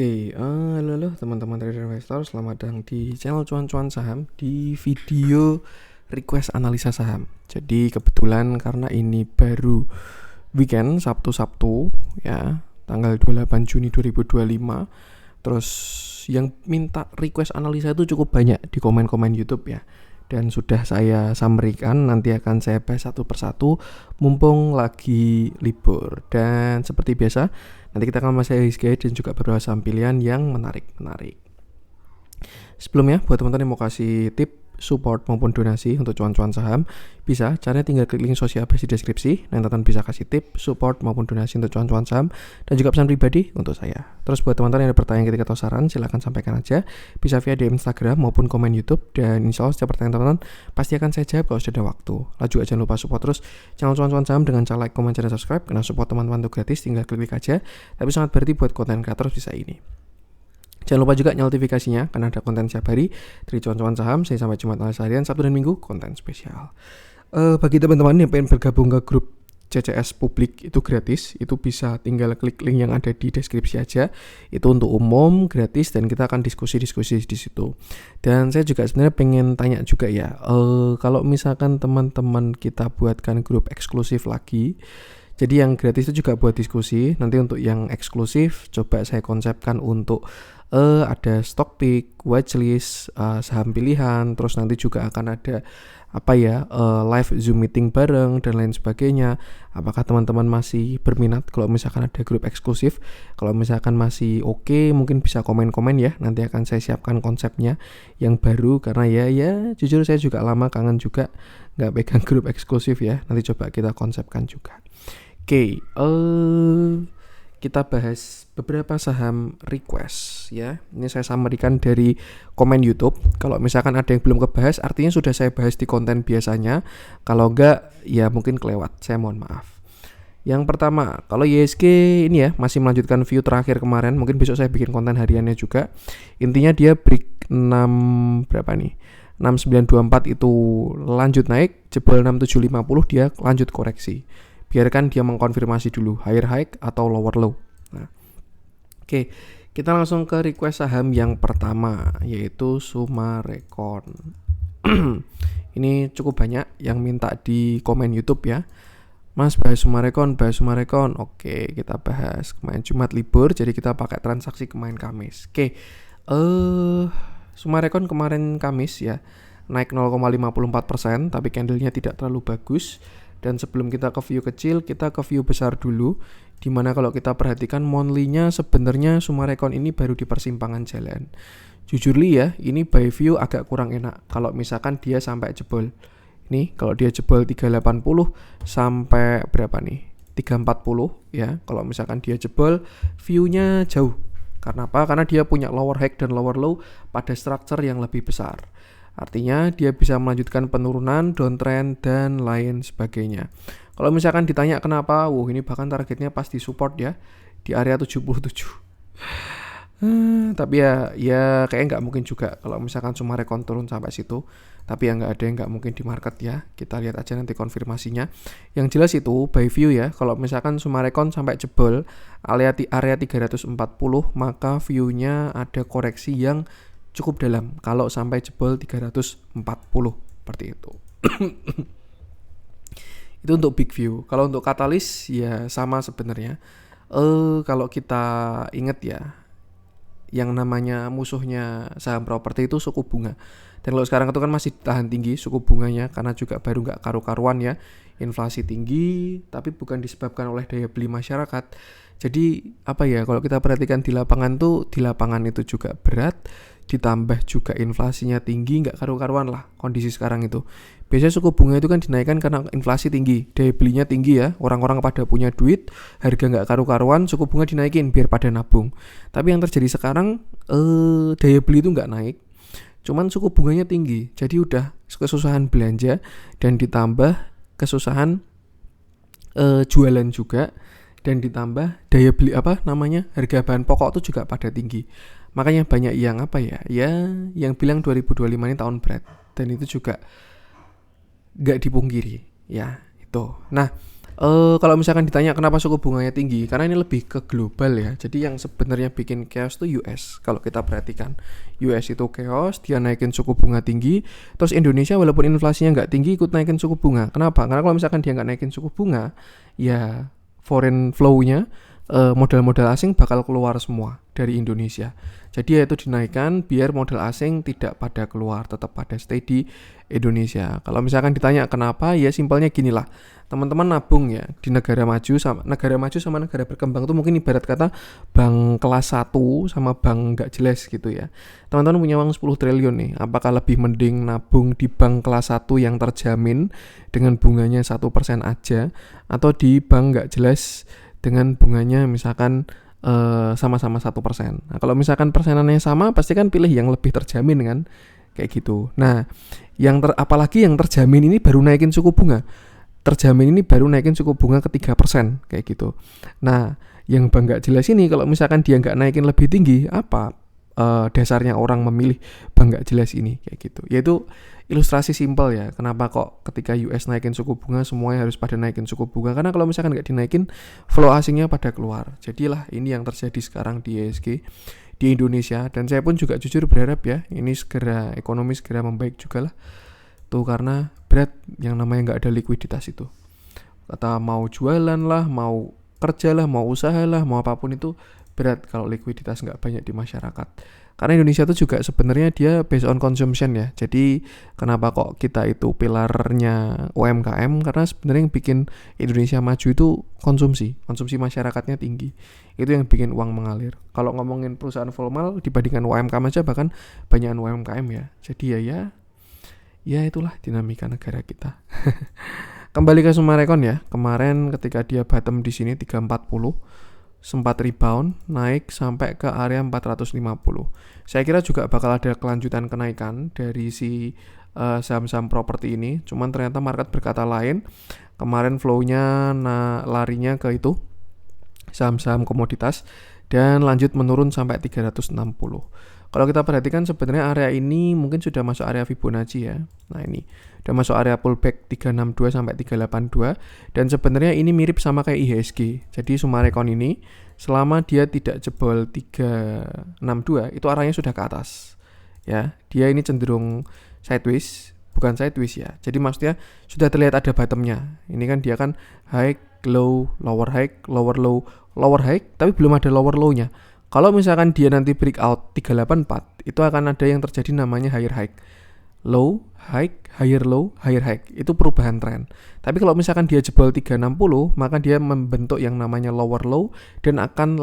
Halo teman-teman trader investor, selamat datang di channel cuan-cuan saham di video request analisa saham. Jadi kebetulan karena ini baru weekend Sabtu ya, tanggal 28 Juni 2025. Terus yang minta request analisa itu cukup banyak di komen-komen YouTube ya. Dan sudah saya summary-kan, nanti akan saya bahas satu persatu mumpung lagi libur. Dan seperti biasa, nanti kita akan masih guide dan juga beberapa saham pilihan yang menarik. Sebelumnya, buat teman-teman yang mau kasih tip, support maupun donasi untuk cuan-cuan saham, bisa caranya tinggal klik link sosial base di deskripsi. Nanti teman bisa kasih tip, support maupun donasi untuk cuan-cuan saham dan juga pesan pribadi untuk saya. Terus buat teman-teman yang ada pertanyaan ketika atau saran, silahkan sampaikan aja. Bisa via DM Instagram maupun komen YouTube, dan insya Allah setiap pertanyaan teman-teman pasti akan saya jawab kalau sudah ada waktu. Lalu juga jangan lupa support terus channel cuan-cuan saham dengan cara like, comment, dan subscribe. Karena support teman-teman itu gratis, tinggal klik aja. Tapi sangat berarti buat konten kreator bisa ini. Jangan lupa juga nyalakan notifikasinya karena ada konten setiap hari dari cuan-cuan saham. Saya sampai Jumat analisa harian, Sabtu dan Minggu konten spesial. Bagi teman-teman yang pengen bergabung ke grup CCS publik itu gratis, itu bisa tinggal klik link yang ada di deskripsi aja. Itu untuk umum, gratis, dan kita akan diskusi-diskusi di situ. Dan saya juga sebenarnya pengen tanya juga ya, kalau misalkan teman-teman kita buatkan grup eksklusif lagi. Jadi yang gratis itu juga buat diskusi. Nanti untuk yang eksklusif coba saya konsepkan untuk ada stock pick, watchlist, saham pilihan, terus nanti juga akan ada live Zoom meeting bareng dan lain sebagainya. Apakah teman-teman masih berminat kalau misalkan ada grup eksklusif? Kalau misalkan masih oke, mungkin bisa komen-komen ya. Nanti akan saya siapkan konsepnya yang baru karena ya jujur saya juga lama kangen juga nggak pegang grup eksklusif ya. Nanti coba kita konsepkan juga. Kita bahas beberapa saham request ya. Ini saya summary-kan dari komen YouTube. Kalau misalkan ada yang belum kebahas, artinya sudah saya bahas di konten biasanya. Kalau enggak, ya mungkin kelewat. Saya mohon maaf. Yang pertama, kalau YSG ini ya masih melanjutkan view terakhir kemarin. Mungkin besok saya bikin konten hariannya juga. Intinya dia break 6 berapa nih? 6924 itu lanjut naik, jebol 6750 dia lanjut koreksi. Biarkan dia mengkonfirmasi dulu higher high atau lower low. Nah, kita langsung ke request saham yang pertama, yaitu Summarecon. Ini cukup banyak yang minta di komen YouTube ya. Mas, bahas Summarecon. Oke, kita bahas. Kemarin Jumat libur, jadi kita pakai transaksi kemarin Kamis. Summarecon kemarin Kamis ya, naik 0,54%, tapi candlenya tidak terlalu bagus. Dan sebelum kita ke view kecil, kita ke view besar dulu. Dimana kalau kita perhatikan monthly-nya sebenarnya Summarecon ini baru di persimpangan jalan. Jujur ya, ini by view agak kurang enak. Kalau misalkan dia sampai jebol. Ini kalau dia jebol 380 sampai berapa nih? 340 ya. Kalau misalkan dia jebol, view-nya jauh. Karena apa? Karena dia punya lower high dan lower low pada structure yang lebih besar. Artinya dia bisa melanjutkan penurunan, downtrend, dan lain sebagainya. Kalau misalkan ditanya kenapa, ini bahkan targetnya pasti support ya, di area 77. Tapi ya kayak nggak mungkin juga kalau misalkan Summarecon turun sampai situ. Tapi ya nggak ada yang nggak mungkin di market ya. Kita lihat aja nanti konfirmasinya. Yang jelas itu by view ya, kalau misalkan Summarecon sampai jebol area 340, maka view-nya ada koreksi yang cukup dalam kalau sampai jebol 340 seperti itu. Itu untuk big view. Kalau untuk katalis ya sama sebenarnya. Kalau kita ingat ya, yang namanya musuhnya saham properti itu suku bunga. Dan kalau sekarang itu kan masih tahan tinggi suku bunganya karena juga baru nggak karu-karuan ya. Inflasi tinggi, tapi bukan disebabkan oleh daya beli masyarakat. Jadi kalau kita perhatikan di lapangan itu juga berat, ditambah juga inflasinya tinggi, nggak karu-karuan lah kondisi sekarang itu. Biasanya suku bunga itu kan dinaikkan karena inflasi tinggi, daya belinya tinggi ya, orang-orang pada punya duit, harga nggak karu-karuan, suku bunga dinaikin biar pada nabung. Tapi yang terjadi sekarang daya beli itu nggak naik, cuman suku bunganya tinggi, jadi udah kesusahan belanja dan ditambah kesusahan jualan juga, dan ditambah daya beli harga bahan pokok itu juga pada tinggi. Makanya banyak yang yang bilang 2025 ini tahun berat, dan itu juga gak dipungkiri ya itu. Nah, Kalau misalkan ditanya kenapa suku bunganya tinggi, karena ini lebih ke global ya. Jadi yang sebenarnya bikin chaos tuh US. Kalau kita perhatikan, US itu chaos, dia naikin suku bunga tinggi. Terus Indonesia walaupun inflasinya nggak tinggi, ikut naikin suku bunga. Kenapa? Karena kalau misalkan dia nggak naikin suku bunga, ya foreign flow-nya, modal-modal asing bakal keluar semua dari Indonesia. Jadi ya itu dinaikkan biar modal asing tidak pada keluar, tetap pada stay di Indonesia. Kalau misalkan ditanya kenapa, ya simpelnya gini lah. Teman-teman nabung ya di negara maju sama negara berkembang tuh mungkin ibarat kata bank kelas 1 sama bank nggak jelas gitu ya. Teman-teman punya uang 10 triliun nih, apakah lebih mending nabung di bank kelas 1 yang terjamin dengan bunganya 1% aja, atau di bank nggak jelas dengan bunganya misalkan sama-sama 1%. Nah, kalau misalkan persenannya sama, pasti kan pilih yang lebih terjamin kan, kayak gitu. Nah, apalagi yang terjamin ini baru naikin suku bunga. Terjamin ini baru naikin suku bunga ke 3% kayak gitu. Nah, yang bank nggak jelas ini kalau misalkan dia nggak naikin lebih tinggi, apa dasarnya orang memilih bank nggak jelas ini kayak gitu. Yaitu ilustrasi simpel ya. Kenapa kok ketika US naikin suku bunga semuanya harus pada naikin suku bunga? Karena kalau misalkan nggak dinaikin, flow asingnya pada keluar. Jadilah ini yang terjadi sekarang di IHSG di Indonesia. Dan saya pun juga jujur berharap ya ini ekonomi segera membaik juga lah. Tuh karena berat yang namanya nggak ada likuiditas itu. Kata mau jualan lah, mau kerja lah, mau usaha lah, mau apapun itu berat kalau likuiditas nggak banyak di masyarakat. Karena Indonesia itu juga sebenarnya dia based on consumption ya. Jadi kenapa kok kita itu pilarnya UMKM? Karena sebenarnya yang bikin Indonesia maju itu konsumsi masyarakatnya tinggi. Itu yang bikin uang mengalir. Kalau ngomongin perusahaan formal dibandingkan UMKM aja bahkan banyakan UMKM ya. Jadi ya itulah dinamika negara kita. Kembali ke Sumarekon ya. Kemarin ketika dia bottom di sini 340 sempat rebound naik sampai ke area 450. Saya kira juga bakal ada kelanjutan kenaikan dari si saham-saham properti ini. Cuman ternyata market berkata lain. Kemarin flow-nya larinya ke itu saham-saham komoditas dan lanjut menurun sampai 360. Kalau kita perhatikan sebenarnya area ini mungkin sudah masuk area Fibonacci ya. Nah ini udah masuk area pullback 362 sampai 382 dan sebenarnya ini mirip sama kayak IHSG. Jadi Sumarekon ini selama dia tidak jebol 362 itu arahnya sudah ke atas. Ya, dia ini cenderung sideways, bukan sideways ya. Jadi maksudnya sudah terlihat ada bottomnya. Ini kan dia kan high, low, lower high, lower low, lower high, tapi belum ada lower low-nya. Kalau misalkan dia nanti breakout 384, itu akan ada yang terjadi namanya higher high. Low, high, higher low, higher high. Itu perubahan tren. Tapi kalau misalkan dia jebol 360, maka dia membentuk yang namanya lower low dan akan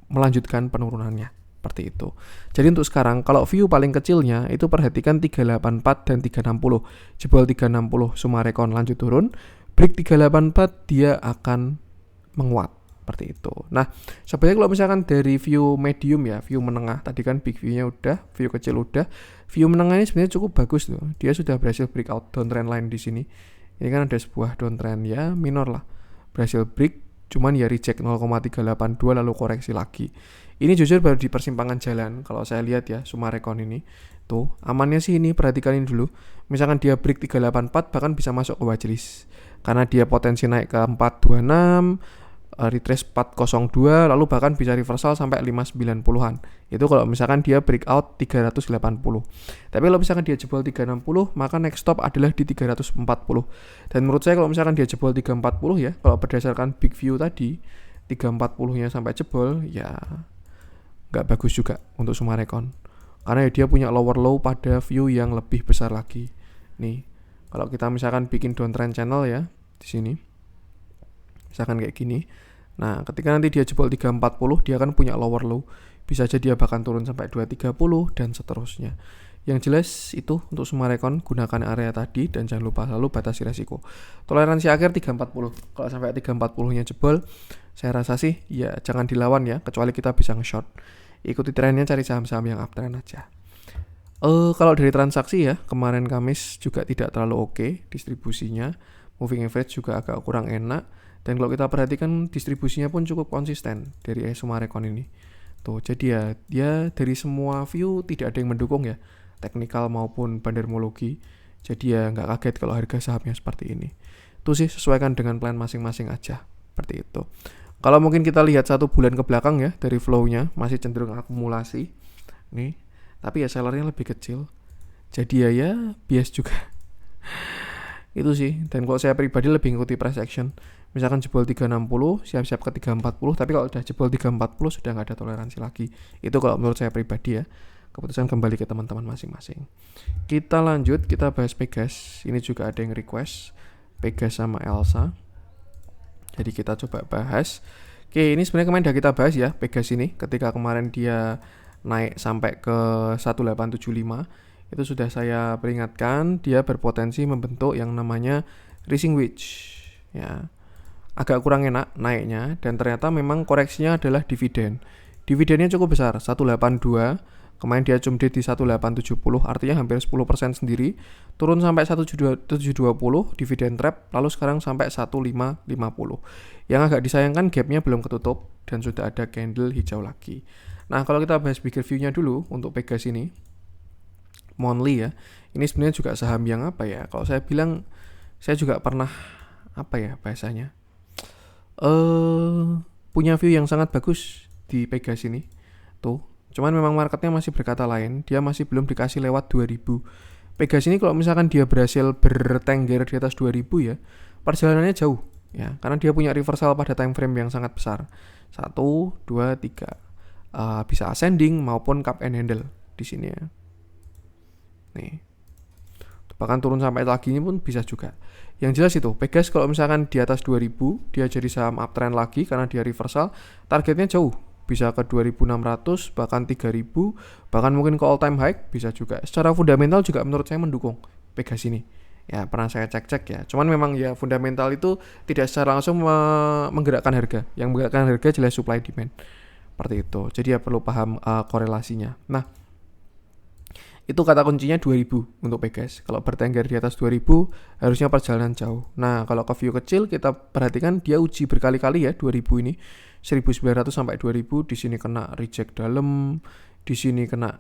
melanjutkan penurunannya. Seperti itu. Jadi untuk sekarang, kalau view paling kecilnya, itu perhatikan 384 dan 360. Jebol 360 Sumarekon lanjut turun, break 384 dia akan menguat. Seperti itu. Nah, sebenarnya kalau misalkan dari view medium ya, view menengah, tadi kan big view-nya udah, view kecil udah, view menengah ini sebenarnya cukup bagus tuh. Dia sudah berhasil breakout downtrend line di sini. Ini kan ada sebuah downtrend ya, minor lah. Berhasil break, cuman ya reject 0,382 lalu koreksi lagi. Ini jujur baru di persimpangan jalan kalau saya lihat ya, Sumarekon ini. Tuh, amannya sih ini, perhatikan ini dulu. Misalkan dia break 384 bahkan bisa masuk ke watchlist. Karena dia potensi naik ke 426, retrace 402 lalu bahkan bisa reversal sampai 590-an. Itu kalau misalkan dia breakout 380. Tapi kalau misalkan dia jebol 360, maka next stop adalah di 340. Dan menurut saya kalau misalkan dia jebol 340 ya, kalau berdasarkan big view tadi, 340-nya sampai jebol ya nggak bagus juga untuk Sumarekon. Karena dia punya lower low pada view yang lebih besar lagi. Nih, kalau kita misalkan bikin downtrend channel ya di sini. Misalkan kayak gini. Nah, ketika nanti dia jebol 340, dia akan punya lower low. Bisa aja dia bahkan turun sampai 230 dan seterusnya. Yang jelas itu untuk Sumarekon, gunakan area tadi dan jangan lupa selalu batasi resiko. Toleransi akhir 340. Kalau sampai 340-nya jebol, saya rasa sih ya jangan dilawan ya, kecuali kita bisa nge-short. Ikuti trennya, cari saham-saham yang uptrend aja. Kalau dari transaksi ya, kemarin Kamis juga tidak terlalu oke distribusinya. Moving average juga agak kurang enak. Dan kalau kita perhatikan distribusinya pun cukup konsisten dari Sumarekon ini. Tuh, jadi ya dia dari semua view tidak ada yang mendukung ya, teknikal maupun bandarmologi. Jadi ya nggak kaget kalau harga sahamnya seperti ini. Itu sih sesuaikan dengan plan masing-masing aja, seperti itu. Kalau mungkin kita lihat 1 bulan ke belakang ya, dari flow-nya masih cenderung akumulasi nih, tapi ya sellernya lebih kecil, jadi ya bias juga. Itu sih. Dan kalau saya pribadi lebih ngikuti price action. Misalkan jebol 360, siap-siap ke 340, tapi kalau udah jebol 340 sudah nggak ada toleransi lagi. Itu kalau menurut saya pribadi ya. Keputusan kembali ke teman-teman masing-masing. Kita lanjut, kita bahas Pegas. Ini juga ada yang request Pegas sama Elsa. Jadi kita coba bahas. Oke, ini sebenarnya kemarin udah kita bahas ya, Pegas ini. Ketika kemarin dia naik sampai ke 1875, itu sudah saya peringatkan dia berpotensi membentuk yang namanya rising wedge ya. Agak kurang enak naiknya, dan ternyata memang koreksinya adalah dividen. Dividennya cukup besar, 182. Kemarin dia cumdit di 1870, artinya hampir 10% sendiri. Turun sampai 1720 dividen trap, lalu sekarang sampai 1550. Yang agak disayangkan gapnya belum ketutup dan sudah ada candle hijau lagi. Nah, kalau kita bahas bigger view-nya dulu untuk Pegas ini, Monthly ya. Ini sebenarnya juga saham yang apa ya? Kalau saya bilang, saya juga pernah apa ya bahasanya? Punya view yang sangat bagus di Pegas ini. Tuh, cuman memang marketnya masih berkata lain, dia masih belum dikasih lewat 2000. Pegas ini kalau misalkan dia berhasil bertengger di atas 2000 ya, perjalanannya jauh ya, karena dia punya reversal pada time frame yang sangat besar. 1, 2, 3. Bisa ascending maupun cup and handle di sini ya. Nih. Bahkan turun sampai lagi ini pun bisa juga. Yang jelas itu, Pegas kalau misalkan di atas 2000, dia jadi saham uptrend lagi karena dia reversal, targetnya jauh. Bisa ke 2600, bahkan 3000, bahkan mungkin ke all time high, bisa juga. Secara fundamental juga menurut saya mendukung Pegas ini. Ya, pernah saya cek-cek ya. Cuman memang ya fundamental itu tidak secara langsung menggerakkan harga. Yang menggerakkan harga jelas supply demand. Seperti itu. Jadi ya perlu paham korelasinya. Nah, itu kata kuncinya 2000 untuk Pegas. Kalau bertengger di atas 2000 harusnya perjalanan jauh. Nah, kalau ke view kecil kita perhatikan dia uji berkali-kali ya 2000 ini. 1900 sampai 2000, di sini kena reject dalam, di sini kena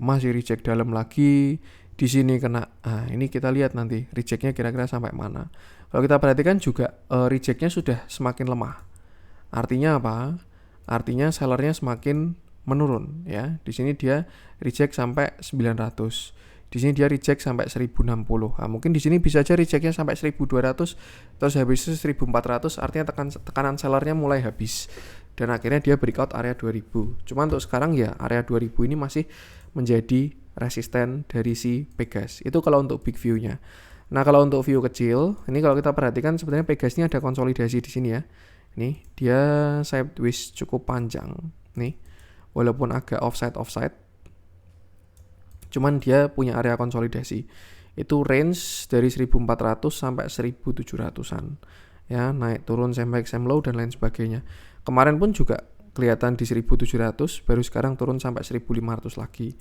masih reject dalam lagi, di sini kena. Ini kita lihat nanti rejectnya kira-kira sampai mana. Kalau kita perhatikan juga rejectnya sudah semakin lemah. Artinya apa? Artinya sellernya semakin menurun ya. Di sini dia reject sampai 900. Di sini dia reject sampai 1060. Mungkin di sini bisa aja rejectnya sampai 1200, terus habis itu 1400, artinya tekanan sellernya mulai habis. Dan akhirnya dia breakout area 2000. Cuman untuk sekarang ya area 2000 ini masih menjadi resisten dari si Pegas. Itu kalau untuk big view-nya. Nah, kalau untuk view kecil, ini kalau kita perhatikan sebenarnya Pegas ini ada konsolidasi di sini ya. Nih, dia sideways cukup panjang nih. Walaupun agak offside, cuman dia punya area konsolidasi. Itu range dari 1400 sampai 1700-an. Ya, naik turun same high same low dan lain sebagainya. Kemarin pun juga kelihatan di 1700, baru sekarang turun sampai 1500 lagi.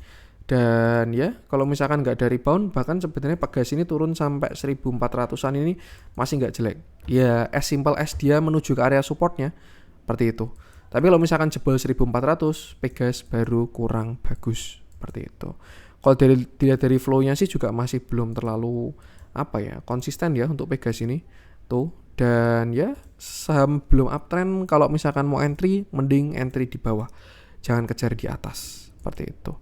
Dan ya, kalau misalkan nggak ada rebound, bahkan sebenarnya Pegas ini turun sampai 1400-an ini masih nggak jelek. Ya, as simple as dia menuju ke area supportnya, seperti itu. Tapi kalau misalkan jebol 1400, Pegas baru kurang bagus, seperti itu. Kalau dilihat dari flow-nya sih juga masih belum terlalu konsisten ya untuk Pegas ini. Tuh, dan ya saham belum uptrend, kalau misalkan mau entry, mending entry di bawah. Jangan kejar di atas, seperti itu.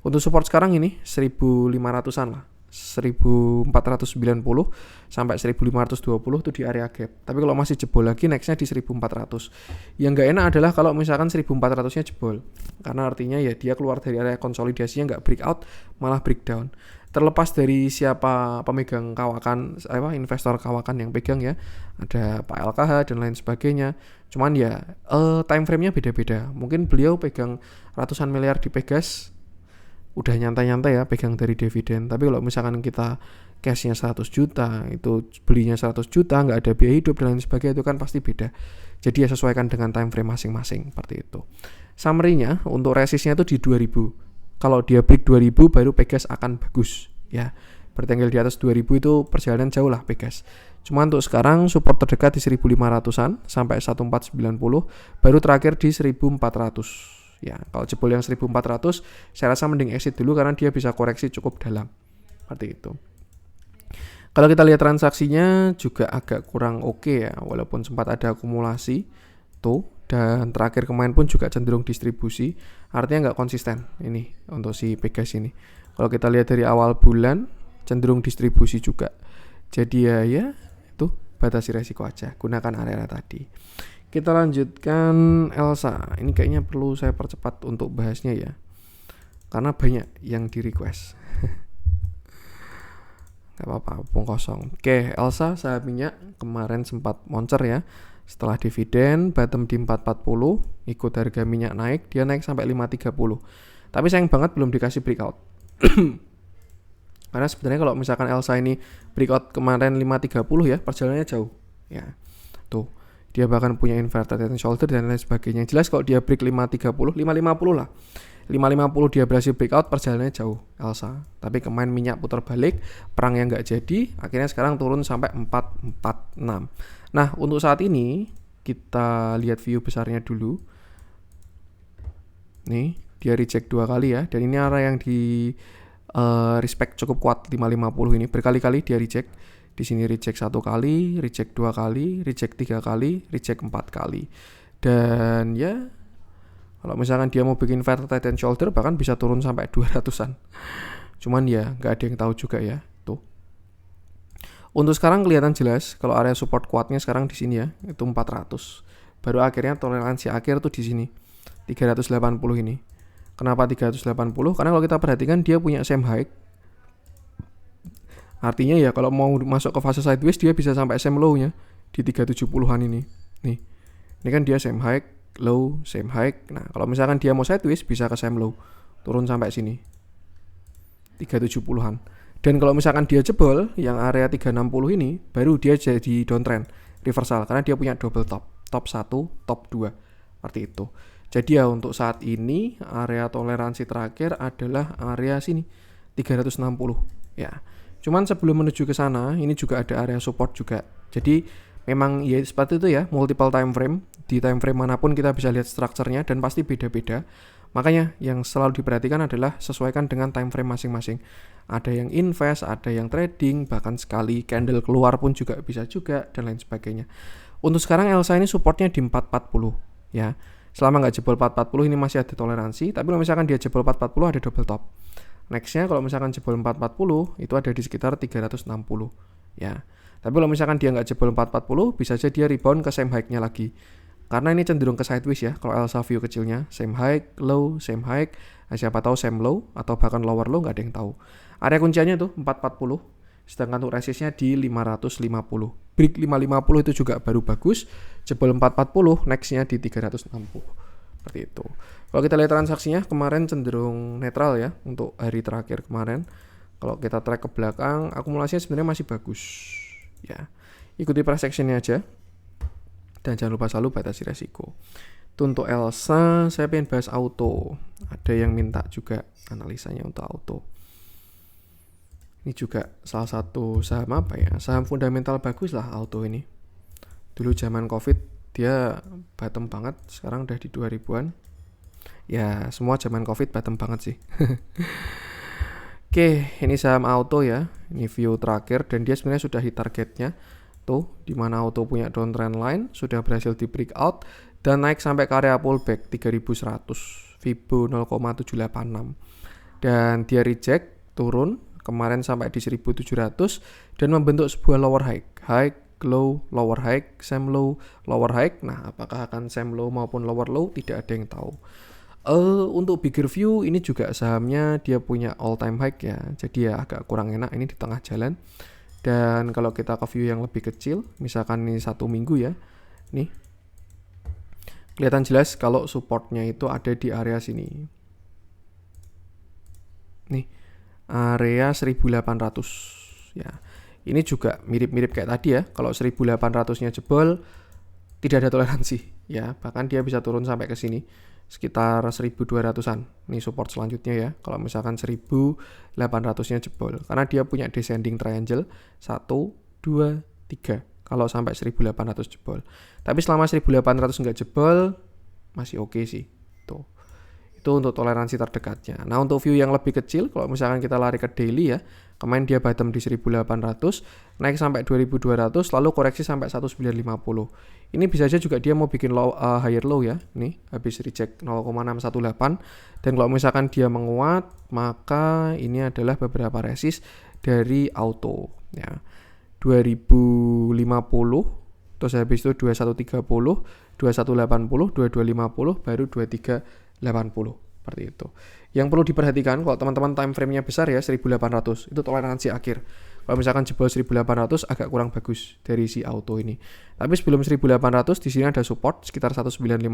Untuk support sekarang ini 1500-an lah. 1490 sampai 1520 itu di area gap. Tapi kalau masih jebol lagi, nextnya di 1400. Yang nggak enak adalah kalau misalkan 1400-nya jebol, karena artinya ya dia keluar dari area konsolidasinya, nggak breakout, malah breakdown. Terlepas dari siapa pemegang kawakan, investor kawakan yang pegang ya, ada Pak LKH dan lain sebagainya. Cuman ya time frame-nya beda-beda. Mungkin beliau pegang ratusan miliar di Pegas, udah nyantai-nyantai ya pegang dari dividen. Tapi kalau misalkan kita cashnya 100 juta, itu belinya 100 juta, nggak ada biaya hidup dan lain sebagainya, itu kan pasti beda. Jadi ya sesuaikan dengan time frame masing-masing, seperti itu. Summary-nya untuk resistnya itu di 2000. Kalau dia break 2000 baru Pegas akan bagus ya. Bertengger di atas 2000 itu perjalanan jauh lah Pegas. Cuma untuk sekarang support terdekat di 1500-an sampai 1490, baru terakhir di 1400. Ya, kalau jebol yang 1400, saya rasa mending exit dulu karena dia bisa koreksi cukup dalam. Seperti itu. Kalau kita lihat transaksinya juga agak kurang oke ya, walaupun sempat ada akumulasi tuh, dan terakhir kemarin pun juga cenderung distribusi, artinya nggak konsisten ini untuk si Pegas ini. Kalau kita lihat dari awal bulan cenderung distribusi juga. Jadi ya itu batasi resiko aja, gunakan area tadi. Kita lanjutkan Elsa. Ini kayaknya perlu saya percepat untuk bahasnya ya, karena banyak yang di request. Gak apa-apa, pung kosong. Oke, Elsa saham minyak kemarin sempat moncer ya. Setelah dividen, bottom di 440, ikut harga minyak naik, dia naik sampai 530. Tapi sayang banget belum dikasih breakout. Karena sebenarnya kalau misalkan Elsa ini breakout kemarin 530 ya, perjalanannya jauh. Ya, tuh. Dia bahkan punya inverted head and shoulder dan lain sebagainya. Yang jelas kalau dia break 530, 550 lah. 550 dia berhasil breakout, perjalanannya jauh Elsa. Tapi kemarin minyak putar balik, perang yang nggak jadi, akhirnya sekarang turun sampai 446. Nah, untuk saat ini kita lihat view besarnya dulu. Nih, dia reject 2 kali ya, dan ini area yang di respect cukup kuat 550 ini. Berkali-kali dia reject. Di sini reject 1 kali, reject 2 kali, reject 3 kali, reject 4 kali. Dan ya, kalau misalkan dia mau bikin inverted head and shoulder bahkan bisa turun sampai 200-an. Cuman ya nggak ada yang tahu juga ya. Tuh. Untuk sekarang kelihatan jelas kalau area support kuatnya sekarang di sini ya, itu 400. Baru akhirnya toleransi akhir tuh di sini. 380 ini. Kenapa 380? Karena kalau kita perhatikan dia punya same high. Artinya ya kalau mau masuk ke fase sideways dia bisa sampai same low-nya di 370-an ini. Nih. Ini kan dia same high, low, same high. Nah, kalau misalkan dia mau sideways bisa ke same low. Turun sampai sini. 370-an. Dan kalau misalkan dia jebol yang area 360 ini, baru dia jadi downtrend, reversal karena dia punya double top. Top 1, top 2. Seperti itu. Jadi ya untuk saat ini area toleransi terakhir adalah area sini 360 ya. Cuman sebelum menuju ke sana ini juga ada area support juga. Jadi memang ya seperti itu ya, multiple time frame. Di time frame manapun kita bisa lihat strukturnya dan pasti beda-beda. Makanya yang selalu diperhatikan adalah sesuaikan dengan time frame masing-masing. Ada yang invest, ada yang trading, bahkan sekali candle keluar pun juga bisa juga dan lain sebagainya. Untuk sekarang Elsa ini supportnya di 440 ya. Selama nggak jebol 440 ini masih ada toleransi, tapi kalau misalkan dia jebol 440 ada double top. Nextnya kalau misalkan jebol 440 itu ada di sekitar 360 ya. Tapi kalau misalkan dia nggak jebol 440 bisa aja dia rebound ke same high-nya lagi. Karena ini cenderung ke sideways ya. Kalau Elsa view kecilnya same high, low, same high, siapa tahu same low atau bahkan lower low nggak ada yang tahu. Area kunciannya tuh 440. Sedangkan untuk resistnya di 550. Break 550 itu juga baru bagus. Jebol 440, nextnya di 360. Seperti itu. Kalau kita lihat transaksinya kemarin cenderung netral ya untuk hari terakhir kemarin. Kalau kita track ke belakang, akumulasinya sebenarnya masih bagus. Ya, ikuti price actionnya aja. Dan jangan lupa selalu batasi resiko. Itu untuk Elsa, saya pengen bahas auto. Ada yang minta juga analisanya untuk auto. Ini juga salah satu saham apa ya? Saham fundamental bagus lah auto ini. Dulu zaman Covid dia bottom banget, sekarang udah di 2000-an. Ya, semua zaman Covid bottom banget sih. Oke, ini saham auto ya. Ini view terakhir dan dia sebenarnya sudah hit targetnya. Tuh, di mana auto punya downtrend line, sudah berhasil di breakout dan naik sampai ke area pullback 3100, Fibo 0,786. Dan dia reject, turun kemarin sampai di 1700 dan membentuk sebuah lower high, high, low, lower high, same low, lower high. Nah, apakah akan same low maupun lower low tidak ada yang tahu. Untuk bigger view ini juga sahamnya dia punya all time high ya, jadi ya agak kurang enak ini di tengah jalan. Dan kalau kita ke view yang lebih kecil, misalkan ini 1 minggu ya, nih kelihatan jelas kalau supportnya itu ada di area sini. Nih, area 1800 ya. Ini juga mirip-mirip kayak tadi ya. Kalau 1800-nya jebol tidak ada toleransi ya. Bahkan dia bisa turun sampai ke sini sekitar 1200-an. Ini support selanjutnya ya. Kalau misalkan 1800-nya jebol karena dia punya descending triangle 1 2 3 kalau sampai 1800 jebol. Tapi selama 1800 enggak jebol masih oke sih. Tuh. Itu untuk toleransi terdekatnya. Nah, untuk view yang lebih kecil, kalau misalkan kita lari ke daily ya, kemarin dia bottom di 1800, naik sampai 2200, lalu koreksi sampai 1950. Ini bisa aja juga dia mau bikin higher low ya. Nih, habis reject 0,618. Dan kalau misalkan dia menguat, maka ini adalah beberapa resist dari auto ya. 2050, terus habis itu 2130, 2180, 2250, baru 2380 seperti itu. Yang perlu diperhatikan kalau teman-teman time frame-nya besar ya 1800, itu toleransi akhir. Kalau misalkan jebol 1800 agak kurang bagus dari si auto ini. Tapi sebelum 1800 di sini ada support sekitar 1950,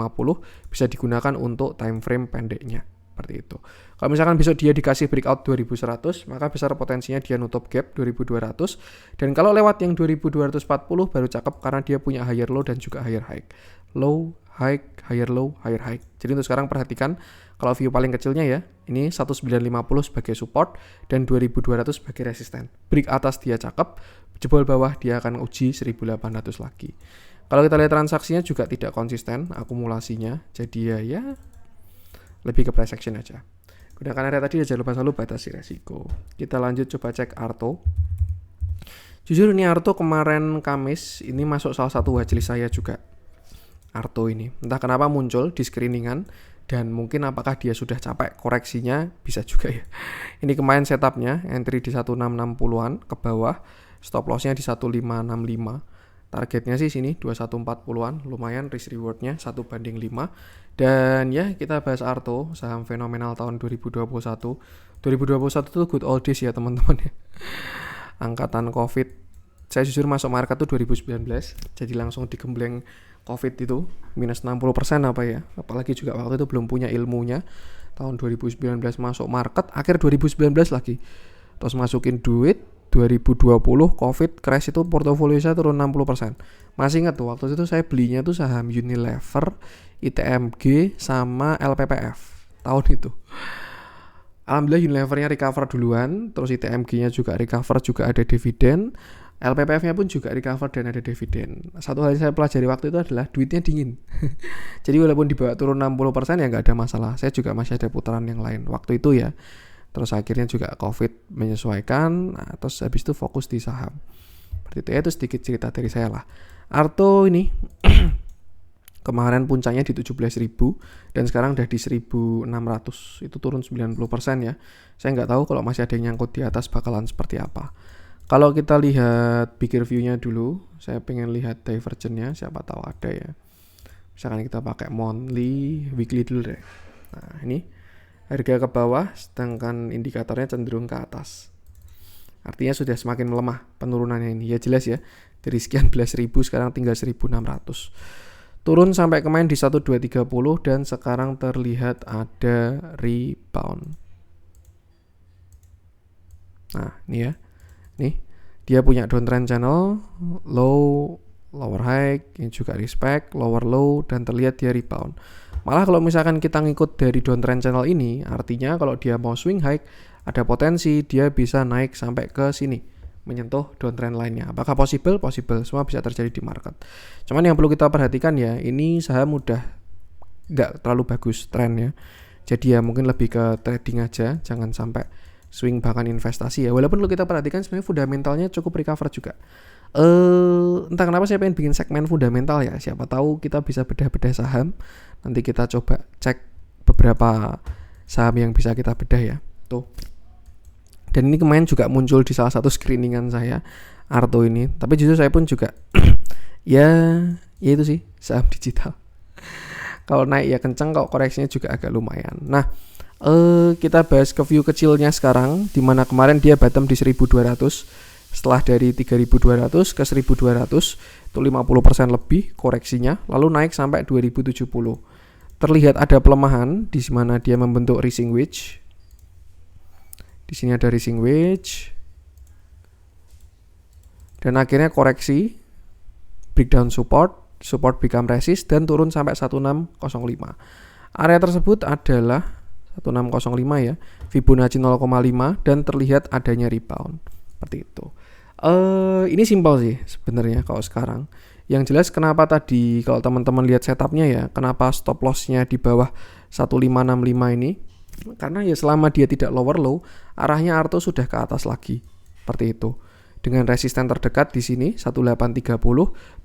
bisa digunakan untuk time frame pendeknya. Seperti itu. Kalau misalkan besok dia dikasih breakout 2100, maka besar potensinya dia nutup gap 2200. Dan kalau lewat yang 2240 baru cakep karena dia punya higher low dan juga higher high. Low, high, higher low, higher high. Jadi untuk sekarang perhatikan kalau view paling kecilnya ya, ini 1950 sebagai support dan 2200 sebagai resisten. Break atas dia cakep, jebol bawah dia akan uji 1800 lagi. Kalau kita lihat transaksinya juga tidak konsisten akumulasinya. Jadi ya lebih ke price action aja. Gunakan area tadi, jangan lupa selalu batasi resiko. Kita lanjut coba cek Arto. Jujur ini Arto kemarin Kamis ini masuk salah satu watchlist saya juga. Arto ini entah kenapa muncul di screeningan, dan mungkin apakah dia sudah capek koreksinya, bisa juga ya. Ini kemarin setupnya entry di 1660-an ke bawah, stop lossnya di 1565. Targetnya sih sini 2140-an, lumayan risk rewardnya 1:5. Dan ya kita bahas Arto, saham fenomenal tahun 2021. 2021 tuh good old days ya teman-teman ya. Angkatan Covid. Saya jujur masuk market tuh 2019, jadi langsung digembleng Covid itu minus 60% apa ya. Apalagi juga waktu itu belum punya ilmunya. Tahun 2019 masuk market, akhir 2019 lagi. Terus masukin duit, 2020 Covid crash itu portofolio saya turun 60%. Masih ingat tuh waktu itu saya belinya tuh saham Unilever, ITMG sama LPPF tahun itu. Alhamdulillah Unilevernya recover duluan, terus ITMG-nya juga recover, juga ada dividen. LPPF-nya pun juga recover dan ada dividen. Satu hal yang saya pelajari waktu itu adalah duitnya dingin. Jadi walaupun dibawa turun 60% ya nggak ada masalah. Saya juga masih ada putaran yang lain waktu itu ya. Terus akhirnya juga Covid menyesuaikan, nah, terus habis itu fokus di saham. Seperti itu ya, itu sedikit cerita dari saya lah. Arto ini kemarin puncaknya di 17.000 dan sekarang udah di 1.600. Itu turun 90% ya. Saya nggak tahu kalau masih ada yang nyangkut di atas bakalan seperti apa. Kalau kita lihat bigger view-nya dulu, saya pengen lihat divergence-nya, siapa tahu ada ya. Misalkan kita pakai monthly, weekly dulu deh. Nah, ini harga ke bawah, sedangkan indikatornya cenderung ke atas. Artinya sudah semakin melemah penurunannya ini. Ya jelas ya, dari sekian belas ribu sekarang tinggal 1.600. Turun sampai kemarin di 1230 dan sekarang terlihat ada rebound. Nah, ini ya. Nih, dia punya downtrend channel, low, lower high, ini juga respect, lower low, dan terlihat dia rebound. Malah kalau misalkan kita ngikut dari downtrend channel ini, artinya kalau dia mau swing high, ada potensi dia bisa naik sampai ke sini, menyentuh downtrend lainnya. Apakah possible? Possible, semua bisa terjadi di market. Cuman yang perlu kita perhatikan ya, ini saham udah nggak terlalu bagus trennya. Jadi ya mungkin lebih ke trading aja, jangan sampai swing bahkan investasi ya. Walaupun kalau kita perhatikan sebenarnya fundamentalnya cukup recover juga. Entah kenapa saya pengen bikin segmen fundamental ya. Siapa tahu kita bisa bedah-bedah saham. Nanti kita coba cek beberapa saham yang bisa kita bedah ya. Tuh. Dan ini kemarin juga muncul di salah satu screeningan saya, Arto ini. Tapi justru saya pun juga ya itu sih saham digital. Kalau naik ya kenceng, kalau koreksinya juga agak lumayan. Nah, kita bahas ke view kecilnya sekarang, dimana kemarin dia bottom di 1200. Setelah dari 3.200 ke 1.200 itu 50% lebih koreksinya, lalu naik sampai 2070. Terlihat ada pelemahan di mana dia membentuk rising wedge. Di sini ada rising wedge. Dan akhirnya koreksi, breakdown support become resist dan turun sampai 1605. Area tersebut adalah 1605 ya, Fibonacci 0,5 dan terlihat adanya rebound. Seperti itu. Ini simpel sih sebenarnya kalau sekarang. Yang jelas kenapa tadi kalau teman-teman lihat setupnya ya, kenapa stop lossnya di bawah 1565 ini, karena ya selama dia tidak lower low, arahnya Arto sudah ke atas lagi, seperti itu. Dengan resisten terdekat di sini 1830,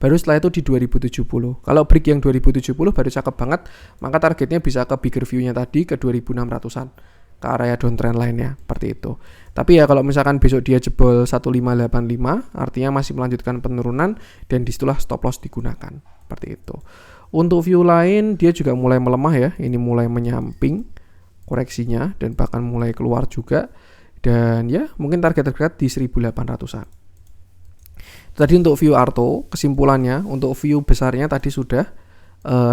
baru setelah itu di 2070. Kalau break yang 2070 baru cakep banget, maka targetnya bisa ke bigger view-nya tadi ke 2600-an, ke area downtrend lainnya, seperti itu. Tapi ya kalau misalkan besok dia jebol 1585, artinya masih melanjutkan penurunan dan disitulah stop loss digunakan, seperti itu. Untuk view lain dia juga mulai melemah ya, ini mulai menyamping koreksinya dan bahkan mulai keluar juga. Dan ya mungkin target terdekat di 1800-an. Tadi untuk view Arto, kesimpulannya untuk view besarnya tadi sudah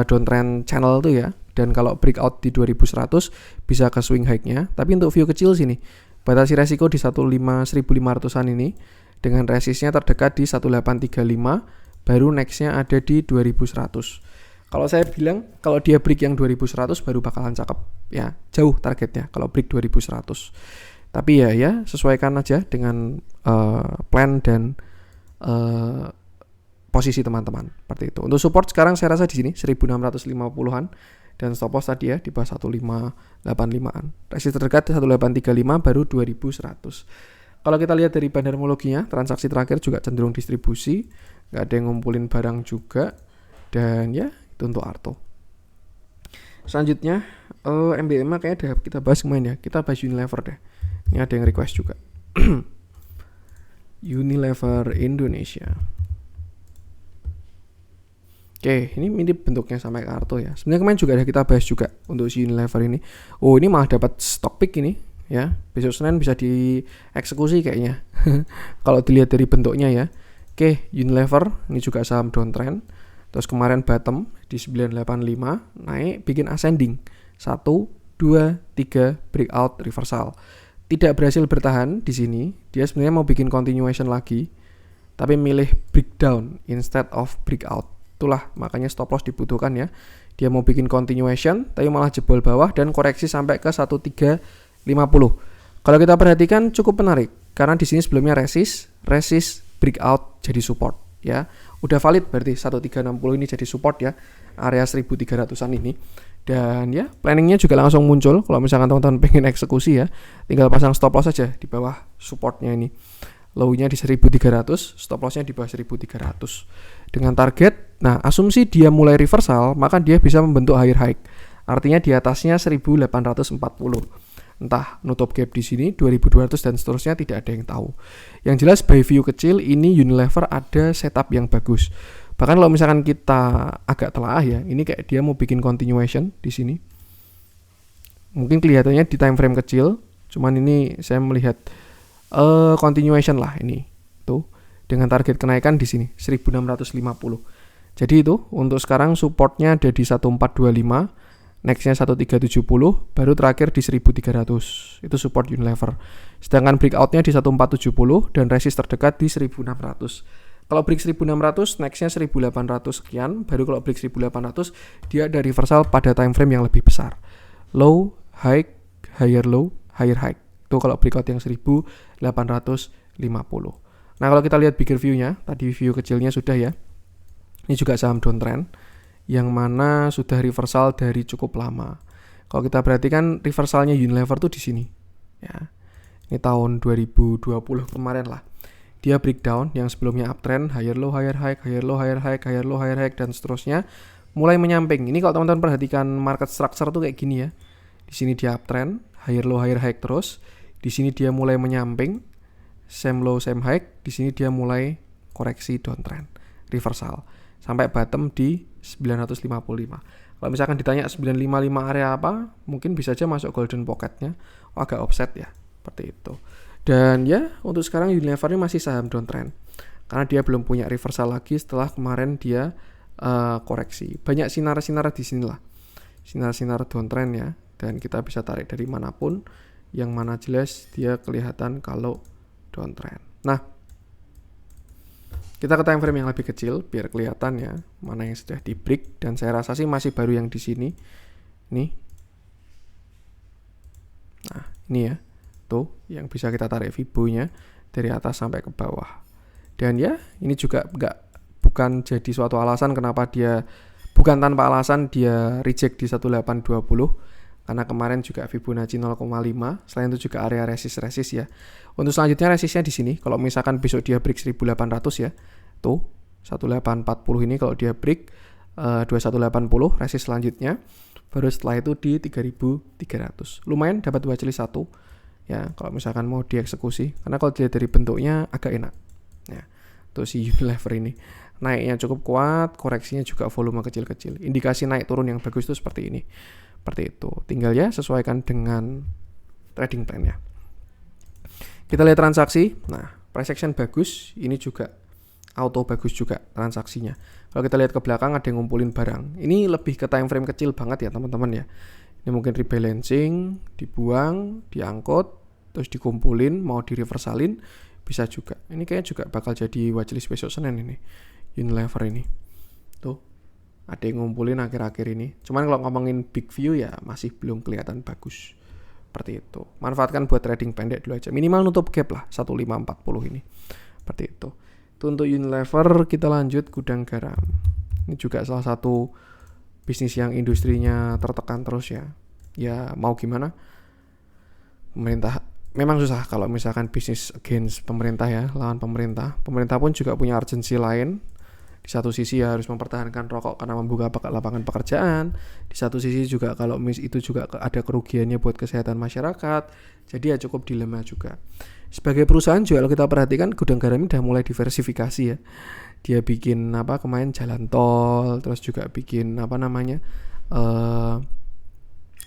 downtrend channel tuh ya. Dan kalau breakout di 2100 bisa ke swing high-nya. Tapi untuk view kecil sini, batasi resiko di 1500-an ini dengan resistnya terdekat di 1835, baru next-nya ada di 2100. Kalau saya bilang kalau dia break yang 2100 baru bakalan cakep ya, jauh targetnya kalau break 2100. Tapi ya sesuaikan aja dengan plan dan posisi teman-teman, seperti itu. Untuk support sekarang saya rasa di sini 1650-an dan stop loss tadi ya di bawah 1585-an. Resisten terdekat 1835 baru 2100. Kalau kita lihat dari bandarmologinya, transaksi terakhir juga cenderung distribusi, nggak ada yang ngumpulin barang juga, dan ya itu untuk Arto. Selanjutnya MBMA kayaknya udah kita bahas kemarin ya, kita bahas Unilever deh. Ini ada yang request juga. Unilever Indonesia. Oke, ini mirip bentuknya sama kayak Arto ya. Sebenarnya kemarin juga ada kita bahas juga untuk si Unilever ini. Oh, ini malah dapat stock pick ini ya. Besok Senin bisa dieksekusi kayaknya. Kalau dilihat dari bentuknya ya. Oke, Unilever ini juga saham downtrend. Terus kemarin bottom di 985, naik bikin ascending. 1 2 3 breakout reversal. Tidak berhasil bertahan di sini, dia sebenarnya mau bikin continuation lagi, tapi milih breakdown instead of breakout. Itulah makanya stop loss dibutuhkan ya. Dia mau bikin continuation, tapi malah jebol bawah dan koreksi sampai ke 1350. Kalau kita perhatikan cukup menarik, karena di sini sebelumnya resist, breakout jadi support ya. Udah valid berarti 1360 ini jadi support ya, area 1300-an ini. Dan ya planningnya juga langsung muncul. Kalau misalkan teman-teman pengen eksekusi ya, tinggal pasang stop loss aja di bawah supportnya ini. Low-nya di 1300, stop loss-nya di bawah 1300. Dengan target, nah asumsi dia mulai reversal, maka dia bisa membentuk higher high. Artinya di atasnya 1840. Entah nutup gap di sini 2200 dan seterusnya, tidak ada yang tahu. Yang jelas by view kecil ini Unilever ada setup yang bagus. Bahkan kalau misalkan kita agak telaah ya, ini kayak dia mau bikin continuation di sini. Mungkin kelihatannya di time frame kecil, cuman ini saya melihat continuation lah ini. Tuh, dengan target kenaikan di sini 1650. Jadi itu untuk sekarang supportnya ada di 1425, nextnya 1370, baru terakhir di 1300. Itu support Unilever. Sedangkan breakoutnya di 1470 dan resist terdekat di 1600. Kalau break 1600, nextnya 1800 sekian, baru kalau break 1800 dia ada reversal pada time frame yang lebih besar. Low, high, higher low, higher high. Itu kalau breakout yang 1850. Nah, kalau kita lihat bigger view-nya, tadi view kecilnya sudah ya. Ini juga saham downtrend yang mana sudah reversal dari cukup lama. Kalau kita perhatikan reversalnya Unilever tuh di sini. Ya. Ini tahun 2020 kemarin lah. Dia breakdown yang sebelumnya uptrend, higher low, higher high, higher low, higher high, higher low, higher high, dan seterusnya mulai menyamping. Ini kalau teman-teman perhatikan market structure tuh kayak gini ya. Di sini dia uptrend, higher low, higher high terus. Di sini dia mulai menyamping, same low, same high. Di sini dia mulai koreksi downtrend, reversal sampai bottom di 955. Kalau misalkan ditanya 955 area apa, mungkin bisa aja masuk golden pocketnya. Agak offset ya, seperti itu. Dan ya untuk sekarang Unilever ini masih saham downtrend karena dia belum punya reversal lagi setelah kemarin dia koreksi. Banyak sinar-sinar di sini lah, sinar-sinar downtrend ya, dan kita bisa tarik dari manapun, yang mana jelas dia kelihatan kalau downtrend. Nah, kita ke time frame yang lebih kecil biar kelihatan ya mana yang sudah di break, dan saya rasa sih masih baru yang di sini nih. Nah ini ya, tuh yang bisa kita tarik Fibo-nya dari atas sampai ke bawah. Dan ya ini juga bukan jadi suatu alasan kenapa bukan tanpa alasan dia reject di 1820 karena kemarin juga Fibonacci 0,5. Selain itu juga area resist ya. Untuk selanjutnya resistnya di sini. Kalau misalkan besok dia break 1800 ya. Tuh 1840 ini kalau dia break 2180 resist selanjutnya. Baru setelah itu di 3300. Lumayan dapat watchlist 1 ya kalau misalkan mau dieksekusi. Karena kalau dilihat dari bentuknya agak enak. Ya. Tuh si Unilever ini. Naiknya cukup kuat, koreksinya juga volume kecil-kecil. Indikasi naik turun yang bagus itu seperti ini. Seperti itu. Tinggal ya sesuaikan dengan trading plan-nya. Kita lihat transaksi. Nah, price action bagus. Ini juga auto bagus juga transaksinya. Kalau kita lihat ke belakang ada yang ngumpulin barang. Ini lebih ke time frame kecil banget ya teman-teman ya. Ini mungkin rebalancing, dibuang, diangkut, terus dikumpulin, mau di reversalin, bisa juga. Ini kayaknya juga bakal jadi watchlist besok Senin ini. Unilever ini. Tuh. Ada yang ngumpulin akhir-akhir ini. Cuman kalau ngomongin big view ya masih belum kelihatan bagus. Seperti itu. Manfaatkan buat trading pendek dulu aja. Minimal nutup gap lah 1540 ini. Seperti itu. Itu untuk Unilever. Kita lanjut gudang garam. Ini juga salah satu bisnis yang industrinya tertekan terus ya. Ya mau gimana? Pemerintah memang susah kalau misalkan bisnis against pemerintah ya, lawan pemerintah. Pemerintah pun juga punya urgensi lain. Di satu sisi ya harus mempertahankan rokok karena membuka lapangan pekerjaan. Di satu sisi juga kalau itu juga ada kerugiannya buat kesehatan masyarakat. Jadi ya cukup dilema juga. Sebagai perusahaan juga kalau kita perhatikan gudang garam ini udah mulai diversifikasi ya. Dia bikin kemarin jalan tol, terus juga bikin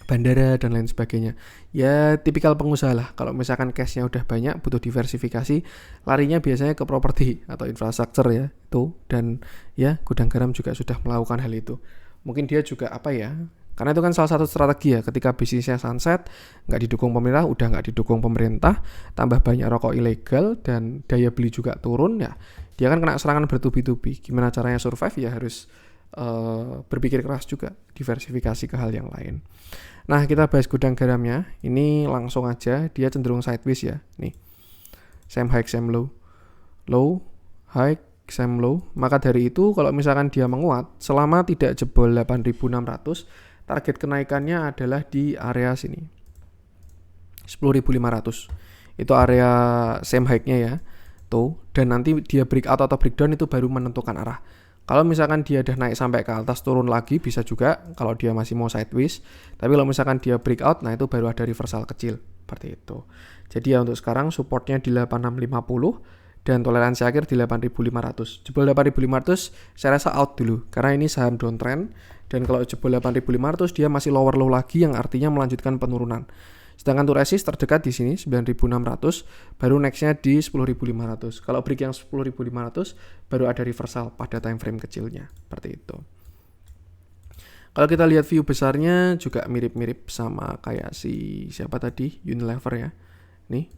bandara dan lain sebagainya. Ya tipikal pengusaha lah. Kalau misalkan cashnya udah banyak, butuh diversifikasi, larinya biasanya ke properti atau infrastruktur ya. Itu dan ya gudang garam juga sudah melakukan hal itu. Mungkin dia juga karena itu kan salah satu strategi ya. Ketika bisnisnya sunset, nggak didukung pemerintah, udah nggak didukung pemerintah, tambah banyak rokok ilegal dan daya beli juga turun ya. Dia kan kena serangan bertubi-tubi. Gimana caranya survive ya harus berpikir keras juga, diversifikasi ke hal yang lain. Nah, kita bahas gudang garamnya. Ini langsung aja, dia cenderung sideways ya. Nih, same high, same low. Low, high, same low. Maka dari itu, kalau misalkan dia menguat, selama tidak jebol 8.600, target kenaikannya adalah di area sini. 10.500. Itu area same high-nya ya. Tuh, dan nanti dia breakout atau breakdown itu baru menentukan arah. Kalau misalkan dia udah naik sampai ke atas turun lagi bisa juga kalau dia masih mau sideways. Tapi kalau misalkan dia breakout, nah itu baru ada reversal kecil seperti itu. Jadi ya untuk sekarang supportnya di 8650 dan toleransi akhir di 8500. Jebol 8500 saya rasa out dulu karena ini saham downtrend dan kalau jebol 8500 dia masih lower low lagi yang artinya melanjutkan penurunan. Sedangkan untuk resist terdekat di sini 9.600, baru nextnya di 10.500. Kalau break yang 10.500 baru ada reversal pada time frame kecilnya, seperti itu. Kalau kita lihat view besarnya juga mirip-mirip sama kayak siapa tadi, Unilever ya. Nih,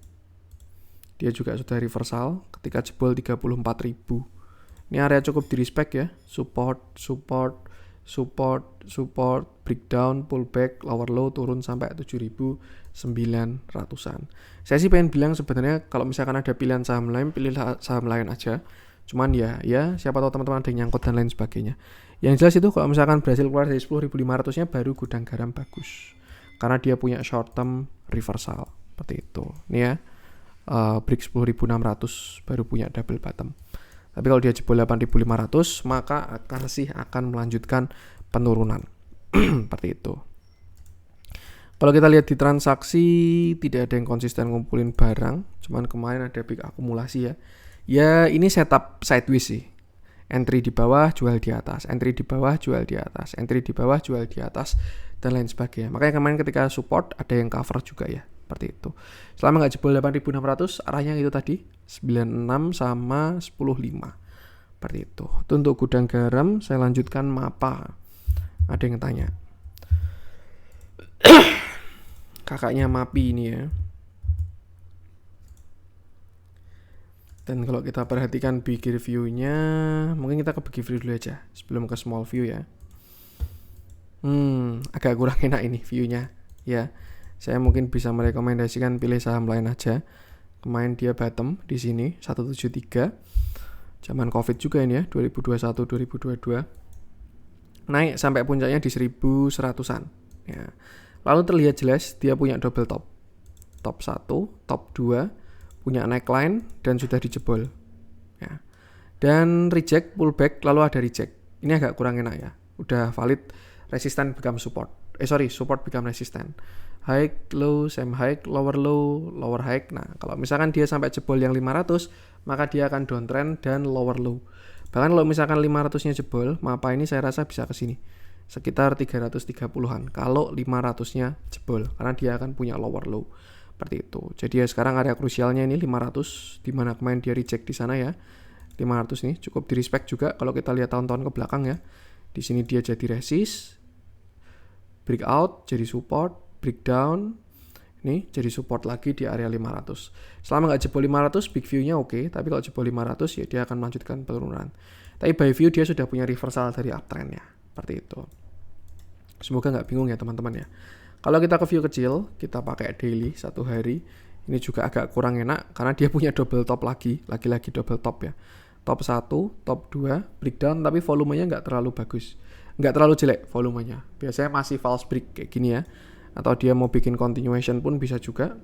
dia juga sudah reversal ketika jebol 34.000. Ini area cukup di respect ya, support, breakdown, pullback, lower low turun sampai 7.900-an. Saya sih pengen bilang sebenarnya kalau misalkan ada pilihan saham lain, pilih saham lain aja. Cuman ya siapa tahu teman-teman ada yang nyangkut dan lain sebagainya. Yang jelas itu kalau misalkan berhasil keluar dari 10.500-nya baru gudang garam bagus. Karena dia punya short term reversal seperti itu. Nih ya. Break 10.600 baru punya double bottom. Tapi kalau dia jebol 8.500 maka akan melanjutkan penurunan. Seperti itu. Kalau kita lihat di transaksi tidak ada yang konsisten ngumpulin barang, cuman kemarin ada big akumulasi ya. Ya ini setup sideways sih. Entry di bawah, jual di atas, entry di bawah, jual di atas, entry di bawah, jual di atas dan lain sebagainya. Makanya kemarin ketika support ada yang cover juga ya. Seperti itu. Selama nggak jebol 8.600 arahnya itu tadi 96 sama 10.5. Seperti itu. Itu untuk gudang garam. Saya lanjutkan MAPA. Ada yang tanya. Kakaknya MAPI ini ya. Dan kalau kita perhatikan big review-nya, mungkin kita ke big review dulu aja sebelum ke small view ya. Agak kurang enak ini view-nya ya. Saya mungkin bisa merekomendasikan pilih saham lain aja. Kemarin dia bottom di sini 173. Zaman Covid juga ini ya, 2021 2022. Naik sampai puncaknya di 1100-an ya. Lalu terlihat jelas dia punya double top. Top 1, top 2, punya neckline dan sudah dijebol. Ya. Dan reject, pullback, lalu ada reject. Ini agak kurang enak ya. Udah valid, resistant become support. Support become resistant. High, low, same high, lower low, lower high. Nah, kalau misalkan dia sampai jebol yang 500, maka dia akan downtrend dan lower low. Bahkan kalau misalkan 500-nya jebol, mapa ini saya rasa bisa ke sini. Sekitar 330-an. Kalau 500-nya jebol, karena dia akan punya lower low. Seperti itu. Jadi ya sekarang area krusialnya ini 500, di mana kemarin dia reject di sana ya. 500 nih cukup di respect juga kalau kita lihat tahun-tahun ke belakang ya. Di sini dia jadi resist, breakout, jadi support, breakdown, ini jadi support lagi di area 500. Selama nggak jebol 500, big view-nya oke, tapi kalau jebol 500 ya dia akan melanjutkan penurunan. Tapi by view dia sudah punya reversal dari uptrend-nya, seperti itu. Semoga nggak bingung ya teman-teman ya. Kalau kita ke view kecil, kita pakai daily 1 hari, ini juga agak kurang enak karena dia punya double top lagi double top ya. Top 1, top 2, breakdown tapi volumenya nggak terlalu bagus. Nggak terlalu jelek volumenya. Biasanya masih false break kayak gini ya. Atau dia mau bikin continuation pun bisa juga.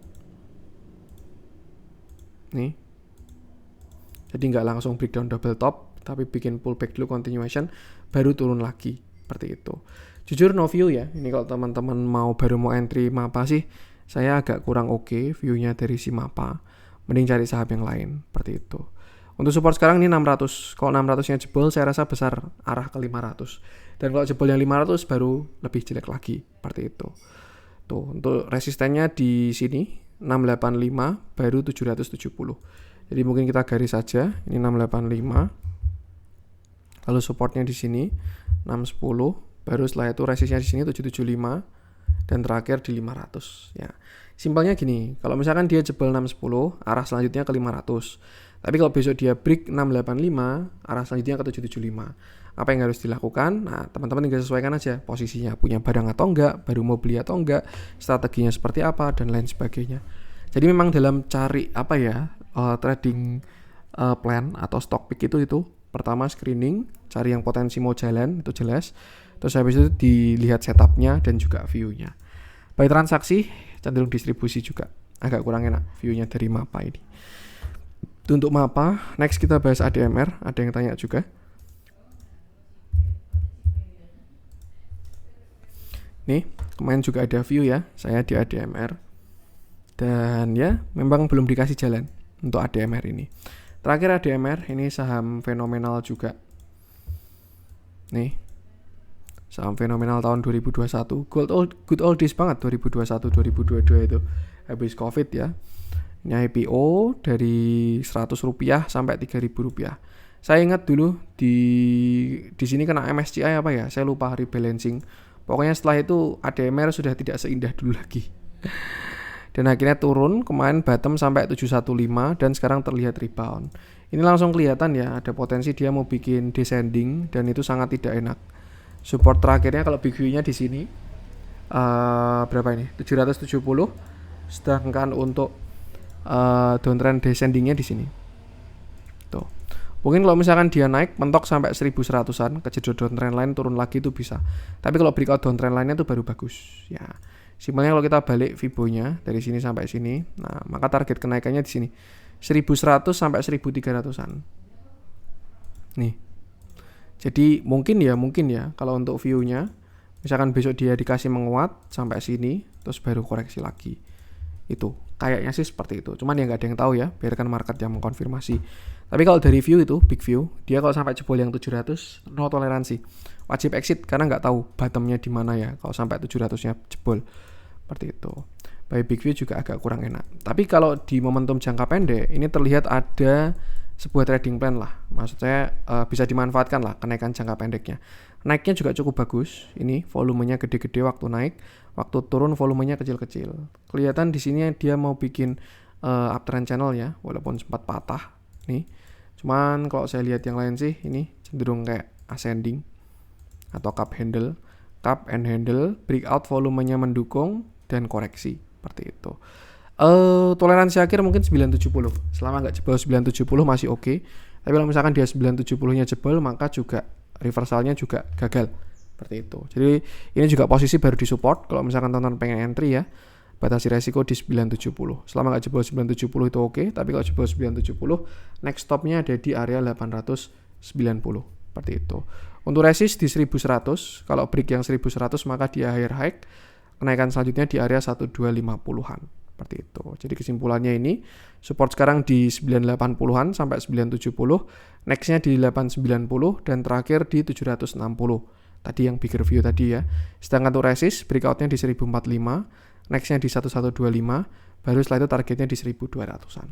Nih. Jadi nggak langsung breakdown double top, tapi bikin pullback dulu continuation, baru turun lagi. Seperti itu. Jujur no view ya. Ini kalau teman-teman baru mau entry mapa sih, saya agak kurang oke view-nya dari si mapa. Mending cari saham yang lain. Seperti itu. Untuk support sekarang ini 600. Kalau 600-nya jebol, saya rasa besar arah ke 500. Dan kalau jebol yang 500 baru lebih jelek lagi. Seperti itu. Tuh, untuk resistennya di sini 685 baru 770. Jadi mungkin kita garis saja. Ini 685. Lalu supportnya di sini 610. Baru setelah itu resistnya di sini 775 dan terakhir di 500 ya. Simpelnya gini, kalau misalkan dia jebol 610, arah selanjutnya ke 500. Tapi kalau besok dia break 685, arah selanjutnya ke 775. Apa yang harus dilakukan? Nah, teman-teman tinggal sesuaikan aja posisinya, punya barang atau enggak, baru mau beli atau enggak, strateginya seperti apa dan lain sebagainya. Jadi memang dalam cari trading plan atau stock pick itu pertama screening, cari yang potensi mau jalan, itu jelas. Terus habis itu dilihat setupnya dan juga view-nya. By transaksi cenderung distribusi juga agak kurang enak view-nya dari mapa ini. Itu untuk mapa. Next kita bahas ADMR. Ada yang tanya juga. Nih kemarin juga ada view ya, saya di ADMR. Dan ya memang belum dikasih jalan untuk ADMR ini. Terakhir ADMR ini saham fenomenal juga. Nih saham fenomenal tahun 2021, good old days banget 2021-2022 itu habis Covid ya. Ini IPO dari Rp100 sampai Rp3.000. Saya ingat dulu di sini kena MSCI apa ya? Saya lupa rebalancing. Pokoknya setelah itu ADMR sudah tidak seindah dulu lagi. Dan akhirnya turun, kemarin bottom sampai 715 dan sekarang terlihat rebound. Ini langsung kelihatan ya, ada potensi dia mau bikin descending dan itu sangat tidak enak. Support terakhirnya kalau big view-nya di sini berapa ini? 770. Sedangkan untuk downtrend descending-nya di sini. Tuh. Mungkin kalau misalkan dia naik mentok sampai 1100-an, kejedot downtrend line turun lagi itu bisa. Tapi kalau breakout downtrend line-nya itu baru bagus. Ya. Simpelnya kalau kita balik Fibo-nya dari sini sampai sini, nah maka target kenaikannya di sini 1100 sampai 1300-an. Nih. Jadi mungkin ya kalau untuk view-nya misalkan besok dia dikasih menguat sampai sini terus baru koreksi lagi. Itu kayaknya sih seperti itu. Cuman ya nggak ada yang tahu ya, biarkan market yang mengkonfirmasi. Tapi kalau dari view itu big view, dia kalau sampai jebol yang 700 no toleransi. Wajib exit karena nggak tahu bottomnya di mana ya kalau sampai 700-nya jebol. Seperti itu. By big view juga agak kurang enak. Tapi kalau di momentum jangka pendek ini terlihat ada sebuah trading plan lah. Maksud saya bisa dimanfaatkan lah kenaikan jangka pendeknya. Naiknya juga cukup bagus. Ini volumenya gede-gede waktu naik, waktu turun volumenya kecil-kecil. Kelihatan di sini dia mau bikin uptrend channel ya, walaupun sempat patah nih. Cuman kalau saya lihat yang lain sih ini cenderung kayak ascending atau cup and handle, breakout volumenya mendukung dan koreksi seperti itu. Toleransi akhir mungkin 970. Selama nggak jebol 970 masih oke. Tapi kalau misalkan dia 970-nya jebol, maka juga reversalnya juga gagal. Seperti itu. Jadi ini juga posisi baru disupport. Kalau misalkan teman-teman pengen entry ya, batasi resiko di 970. Selama nggak jebol 970 itu oke, tapi kalau jebol 970, next stopnya ada di area 890. Seperti itu. Untuk resist di 1100, kalau break yang 1100 maka dia higher high. Kenaikan selanjutnya di area 1250-an. Seperti itu. Jadi kesimpulannya ini, support sekarang di 980-an sampai 970, nextnya di 890 dan terakhir di 760. Tadi yang bigger view tadi ya. Sedangkan untuk resist, breakoutnya di 1045, nextnya di 1125, baru setelah itu targetnya di 1200-an.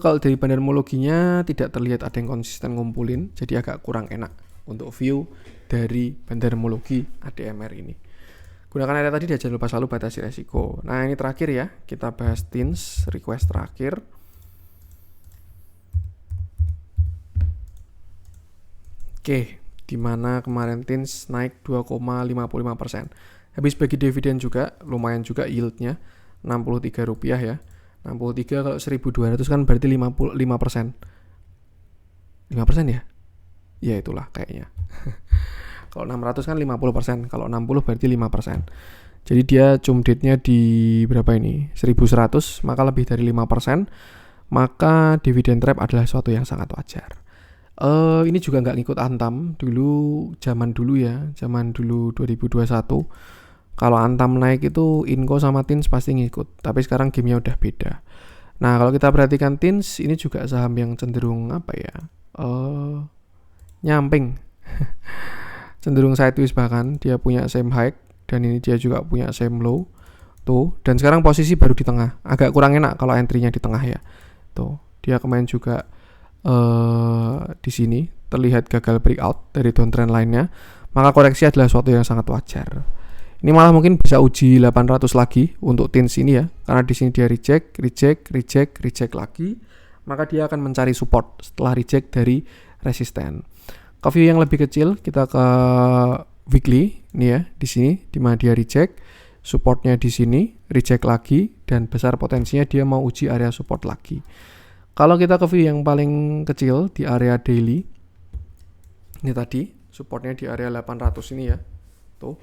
Kalau dari bandarmologinya tidak terlihat ada yang konsisten ngumpulin, jadi agak kurang enak untuk view dari bandarmologi ADMR ini. Gunakan area tadi dan jangan lupa selalu batasi resiko. Nah ini terakhir ya, kita bahas TINS request terakhir. Oke, dimana kemarin TINS naik 2,55%. Habis bagi dividen juga, lumayan juga yieldnya, Rp63 ya. 63 kalau 1.200 kan berarti 55%. 5% ya? Ya itulah kayaknya. Kalau 600 kan 50%, kalau 60 berarti 5%. Jadi dia cum date-nya di berapa ini? 1.100, maka lebih dari 5%, maka dividend trap adalah suatu yang sangat wajar. Ini juga nggak ngikut Antam zaman dulu 2021. Kalau Antam naik itu Inco sama TINS pasti ngikut, tapi sekarang gamenya udah beda. Nah kalau kita perhatikan TINS ini juga saham yang cenderung nyamping. Cenderung sideways, bahkan dia punya same high dan ini dia juga punya same low tuh, dan sekarang posisi baru di tengah. Agak kurang enak kalau entry-nya di tengah ya. Tuh, dia kemarin juga di sini terlihat gagal breakout dari downtrend lainnya, maka koreksi adalah suatu yang sangat wajar. Ini malah mungkin bisa uji 800 lagi untuk TINS ini ya, karena di sini dia reject lagi, maka dia akan mencari support setelah reject dari resisten. Ke view yang lebih kecil, kita ke weekly nih ya, di sini di mana dia reject, supportnya di sini, reject lagi, dan besar potensinya dia mau uji area support lagi. Kalau kita ke view yang paling kecil di area daily, ini tadi supportnya di area 800 ini ya, tuh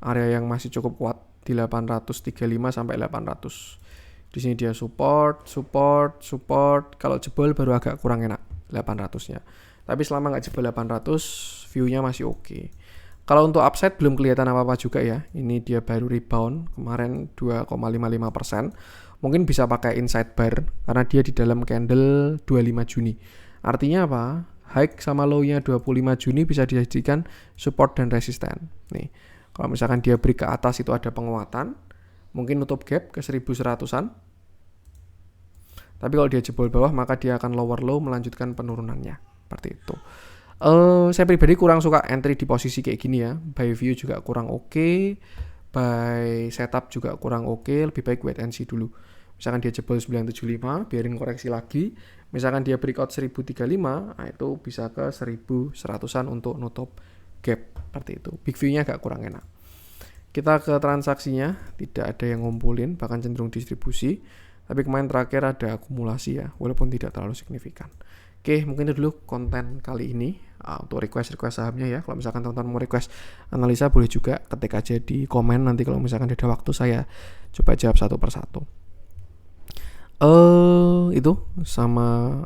area yang masih cukup kuat di 835 sampai 800. Di sini dia support. Kalau jebol baru agak kurang enak 800-nya. Tapi selama nggak jebol 800, view-nya masih oke. Kalau untuk upside belum kelihatan apa-apa juga ya. Ini dia baru rebound kemarin 2,55%. Mungkin bisa pakai inside bar karena dia di dalam candle 25 Juni. Artinya apa? High sama low-nya 25 Juni bisa dijadikan support dan resisten. Nih, kalau misalkan dia break ke atas itu ada penguatan, mungkin nutup gap ke 1100-an. Tapi kalau dia jebol bawah maka dia akan lower low melanjutkan penurunannya. Seperti itu. Saya pribadi kurang suka entry di posisi kayak gini ya. Buy view juga kurang oke. Buy setup juga kurang oke. Lebih baik wait and see dulu. Misalkan dia jebol 975, biarin koreksi lagi. Misalkan dia breakout 1035, nah itu bisa ke 1100-an untuk nutup gap. Seperti itu. Big view-nya agak kurang enak. Kita ke transaksinya, tidak ada yang ngumpulin, bahkan cenderung distribusi. Tapi kemarin terakhir ada akumulasi ya, walaupun tidak terlalu signifikan. Oke, mungkin itu dulu konten kali ini untuk request sahamnya ya. Kalau misalkan teman-teman mau request analisa, boleh juga ketik aja di komen. Nanti kalau misalkan ada waktu saya coba jawab satu persatu. Itu sama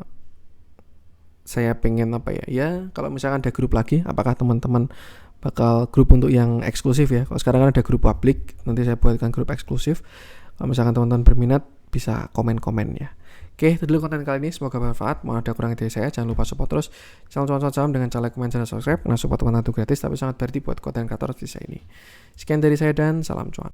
saya pengen ya kalau misalkan ada grup lagi, apakah teman-teman bakal grup untuk yang eksklusif ya. Kalau sekarang kan ada grup publik, nanti saya buatkan grup eksklusif. Kalau misalkan teman-teman berminat bisa komen-komen ya. Oke, itu dulu konten kali ini, semoga bermanfaat. Mohon ada kurang dari saya, jangan lupa support terus channel Cuan Saham dengan cara like, comment, dan subscribe. Karena support teman-teman itu gratis tapi sangat berarti buat konten kreator seperti saya ini. Sekian dari saya dan salam cuan.